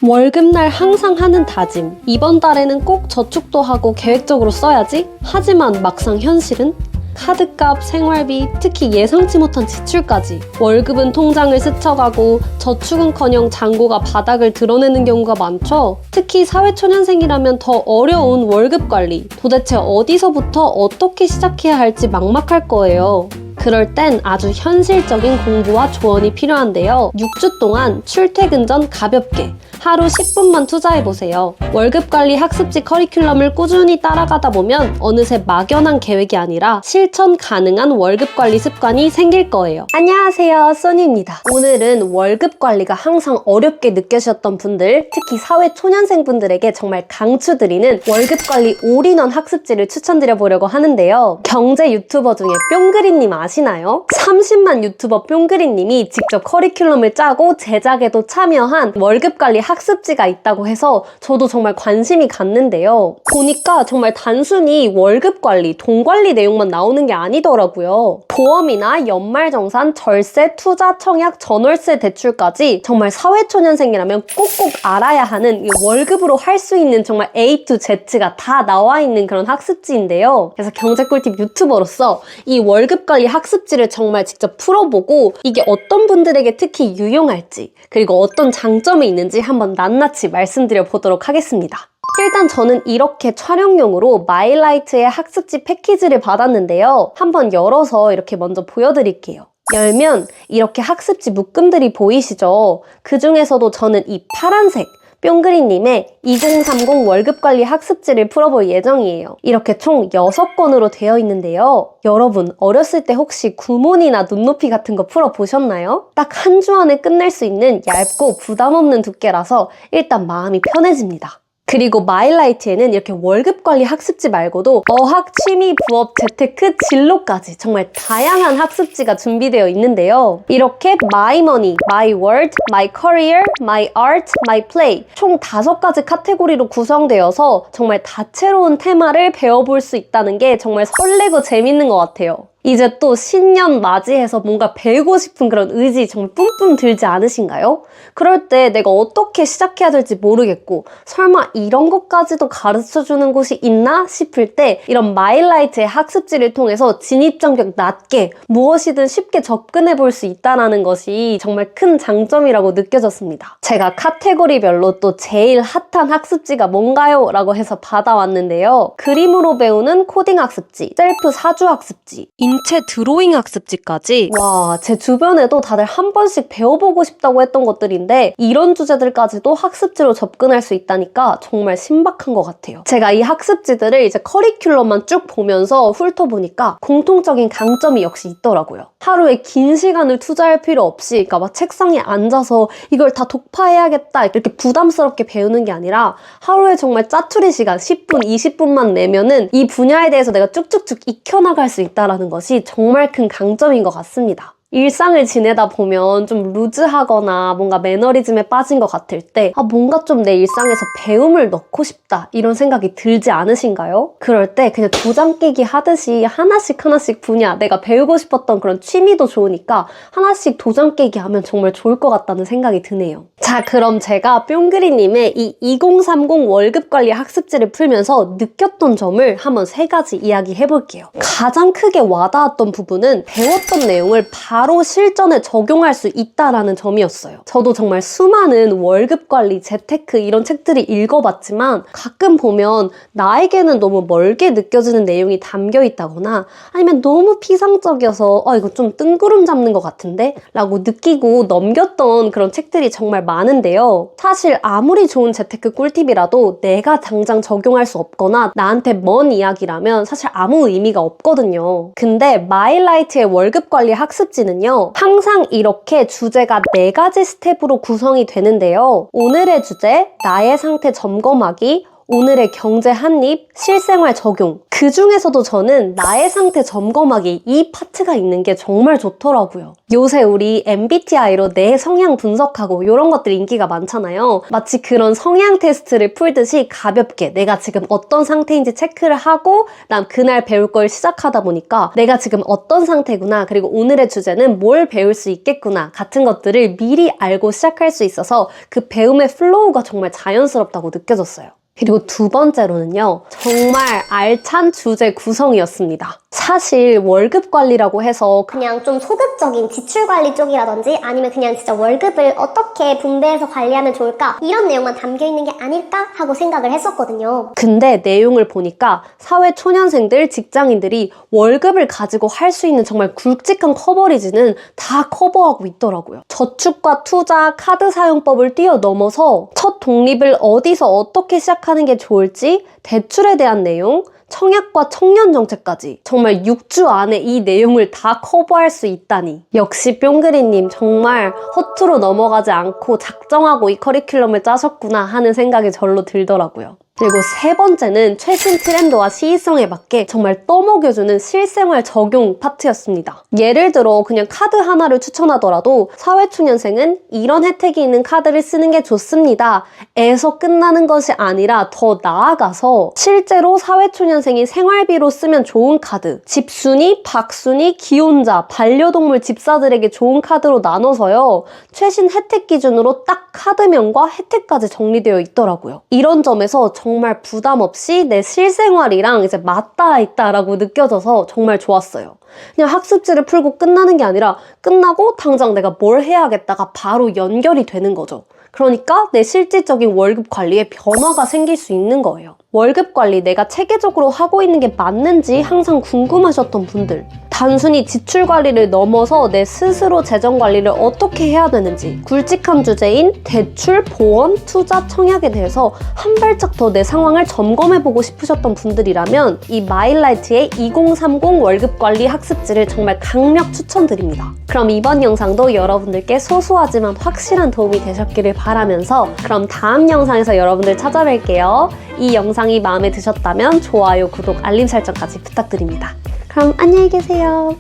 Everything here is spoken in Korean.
월급날 항상 하는 다짐. 이번 달에는 꼭 저축도 하고 계획적으로 써야지. 하지만 막상 현실은? 카드값, 생활비, 특히 예상치 못한 지출까지. 월급은 통장을 스쳐가고 저축은커녕 잔고가 바닥을 드러내는 경우가 많죠. 특히 사회초년생이라면 더 어려운 월급 관리. 도대체 어디서부터 어떻게 시작해야 할지 막막할 거예요. 그럴 땐 아주 현실적인 공부와 조언이 필요한데요. 6주 동안 출퇴근 전 가볍게 하루 10분만 투자해보세요. 월급관리 학습지 커리큘럼을 꾸준히 따라가다 보면 어느새 막연한 계획이 아니라 실천 가능한 월급관리 습관이 생길 거예요. 안녕하세요, 써니입니다. 오늘은 월급관리가 항상 어렵게 느껴지셨던 분들, 특히 사회초년생분들에게 정말 강추드리는 월급관리 올인원 학습지를 추천드려보려고 하는데요. 경제 유튜버 중에 뿅그리님 아시나요? 30만 유튜버 뿅그리님이 직접 커리큘럼을 짜고 제작에도 참여한 월급관리 학습지가 있다고 해서 저도 정말 관심이 갔는데요. 보니까 정말 단순히 월급 관리, 돈 관리 내용만 나오는 게 아니더라고요. 보험이나 연말정산, 절세, 투자, 청약, 전월세 대출까지 정말 사회초년생이라면 꼭꼭 알아야 하는 이 월급으로 할 수 있는 정말 A to Z가 다 나와 있는 그런 학습지인데요. 그래서 경제꿀팁 유튜버로서 이 월급 관리 학습지를 정말 직접 풀어보고 이게 어떤 분들에게 특히 유용할지, 그리고 어떤 장점이 있는지 한번 낱낱이 말씀드려 보도록 하겠습니다. 일단 저는 이렇게 촬영용으로 마일라이트의 학습지 패키지를 받았는데요. 한번 열어서 이렇게 먼저 보여드릴게요. 열면 이렇게 학습지 묶음들이 보이시죠? 그 중에서도 저는 이 파란색 뿅그리님의 2030 월급관리 학습지를 풀어볼 예정이에요. 이렇게 총 6권으로 되어 있는데요. 여러분, 어렸을 때 혹시 구몬이나 눈높이 같은 거 풀어보셨나요? 딱 한 주 안에 끝낼 수 있는 얇고 부담 없는 두께라서 일단 마음이 편해집니다. 그리고 마일라이트에는 이렇게 월급관리 학습지 말고도 어학, 취미, 부업, 재테크, 진로까지 정말 다양한 학습지가 준비되어 있는데요. 이렇게 My Money, My World, My Career, My Art, My Play 총 5가지 카테고리로 구성되어서 정말 다채로운 테마를 배워볼 수 있다는 게 정말 설레고 재밌는 것 같아요. 이제 또 신년 맞이해서 뭔가 배우고 싶은 그런 의지 정말 뿜뿜 들지 않으신가요? 그럴 때 내가 어떻게 시작해야 될지 모르겠고 설마 이런 것까지도 가르쳐주는 곳이 있나 싶을 때 이런 마일라이트의 학습지를 통해서 진입장벽 낮게 무엇이든 쉽게 접근해 볼 수 있다는 것이 정말 큰 장점이라고 느껴졌습니다. 제가 카테고리별로 또 제일 핫한 학습지가 뭔가요? 라고 해서 받아왔는데요. 그림으로 배우는 코딩 학습지, 셀프 사주 학습지, 인체 드로잉 학습지까지. 와, 제 주변에도 다들 한 번씩 배워보고 싶다고 했던 것들인데 이런 주제들까지도 학습지로 접근할 수 있다니까 정말 신박한 것 같아요. 제가 이 학습지들을 이제 커리큘럼만 쭉 보면서 훑어보니까 공통적인 강점이 역시 있더라고요. 하루에 긴 시간을 투자할 필요 없이 그러니까 막 책상에 앉아서 이걸 다 독파해야겠다 이렇게 부담스럽게 배우는 게 아니라 하루에 정말 짜투리 시간 10분, 20분만 내면은 이 분야에 대해서 내가 쭉쭉쭉 익혀나갈 수 있다는 것이 정말 큰 강점인 것 같습니다. 일상을 지내다 보면 좀 루즈하거나 뭔가 매너리즘에 빠진 것 같을 때 뭔가 좀 내 일상에서 배움을 넣고 싶다 이런 생각이 들지 않으신가요? 그럴 때 그냥 도장 깨기 하듯이 하나씩 분야 내가 배우고 싶었던 그런 취미도 좋으니까 하나씩 도장 깨기 하면 정말 좋을 것 같다는 생각이 드네요. 자, 그럼 제가 뿅그리님의 이 2030 월급관리 학습지를 풀면서 느꼈던 점을 한번 3가지 이야기해볼게요. 가장 크게 와닿았던 부분은 배웠던 내용을 바로 실전에 적용할 수 있다라는 점이었어요. 저도 정말 수많은 월급관리, 재테크 이런 책들을 읽어봤지만 가끔 보면 나에게는 너무 멀게 느껴지는 내용이 담겨 있다거나 아니면 너무 피상적이어서 이거 좀 뜬구름 잡는 것 같은데? 라고 느끼고 넘겼던 그런 책들이 정말 많은데요. 사실 아무리 좋은 재테크 꿀팁이라도 내가 당장 적용할 수 없거나 나한테 먼 이야기라면 사실 아무 의미가 없거든요. 근데 마일라이트의 월급관리 학습지는요. 항상 이렇게 주제가 4가지 스텝으로 구성이 되는데요. 오늘의 주제, 나의 상태 점검하기, 오늘의 경제 한입, 실생활 적용. 그 중에서도 저는 나의 상태 점검하기 이 파트가 있는 게 정말 좋더라고요. 요새 우리 MBTI로 내 성향 분석하고 이런 것들 인기가 많잖아요. 마치 그런 성향 테스트를 풀듯이 가볍게 내가 지금 어떤 상태인지 체크를 하고 난 그날 배울 걸 시작하다 보니까 내가 지금 어떤 상태구나, 그리고 오늘의 주제는 뭘 배울 수 있겠구나 같은 것들을 미리 알고 시작할 수 있어서 그 배움의 플로우가 정말 자연스럽다고 느껴졌어요. 그리고 두 번째로는요, 정말 알찬 주제 구성이었습니다. 사실 월급 관리라고 해서 그냥 좀 소극적인 지출 관리 쪽이라든지 아니면 그냥 진짜 월급을 어떻게 분배해서 관리하면 좋을까 이런 내용만 담겨 있는 게 아닐까 하고 생각을 했었거든요. 근데 내용을 보니까 사회 초년생들, 직장인들이 월급을 가지고 할 수 있는 정말 굵직한 커버리지는 다 커버하고 있더라고요. 저축과 투자, 카드 사용법을 뛰어넘어서 첫 독립을 어디서 어떻게 시작하는 게 좋을지, 대출에 대한 내용, 청약과 청년 정책까지 정말 6주 안에 이 내용을 다 커버할 수 있다니. 역시 뿅그리님 정말 허투루 넘어가지 않고 작정하고 이 커리큘럼을 짜셨구나 하는 생각이 절로 들더라고요. 그리고 세 번째는 최신 트렌드와 시의성에 맞게 정말 떠먹여주는 실생활 적용 파트였습니다. 예를 들어 그냥 카드 하나를 추천하더라도 사회초년생은 이런 혜택이 있는 카드를 쓰는 게 좋습니다 에서 끝나는 것이 아니라 더 나아가서 실제로 사회초년생이 생활비로 쓰면 좋은 카드, 집순이, 박순이, 기혼자, 반려동물 집사들에게 좋은 카드로 나눠서요, 최신 혜택 기준으로 딱 카드명과 혜택까지 정리되어 있더라고요. 이런 점에서 정말 부담 없이 내 실생활이랑 이제 맞닿아 있다라고 느껴져서 정말 좋았어요. 그냥 학습지를 풀고 끝나는 게 아니라 끝나고 당장 내가 뭘 해야겠다가 바로 연결이 되는 거죠. 그러니까 내 실질적인 월급 관리에 변화가 생길 수 있는 거예요. 월급 관리 내가 체계적으로 하고 있는 게 맞는지 항상 궁금하셨던 분들, 단순히 지출 관리를 넘어서 내 스스로 재정 관리를 어떻게 해야 되는지, 굵직한 주제인 대출, 보험, 투자, 청약에 대해서 한 발짝 더 내 상황을 점검해보고 싶으셨던 분들이라면 이 마일라이트의 2030 월급 관리 학습지를 정말 강력 추천드립니다. 그럼 이번 영상도 여러분들께 소소하지만 확실한 도움이 되셨기를 바라면서 그럼 다음 영상에서 여러분들 찾아뵐게요. 이 영상이 마음에 드셨다면 좋아요, 구독, 알림 설정까지 부탁드립니다. 그럼 안녕히 계세요.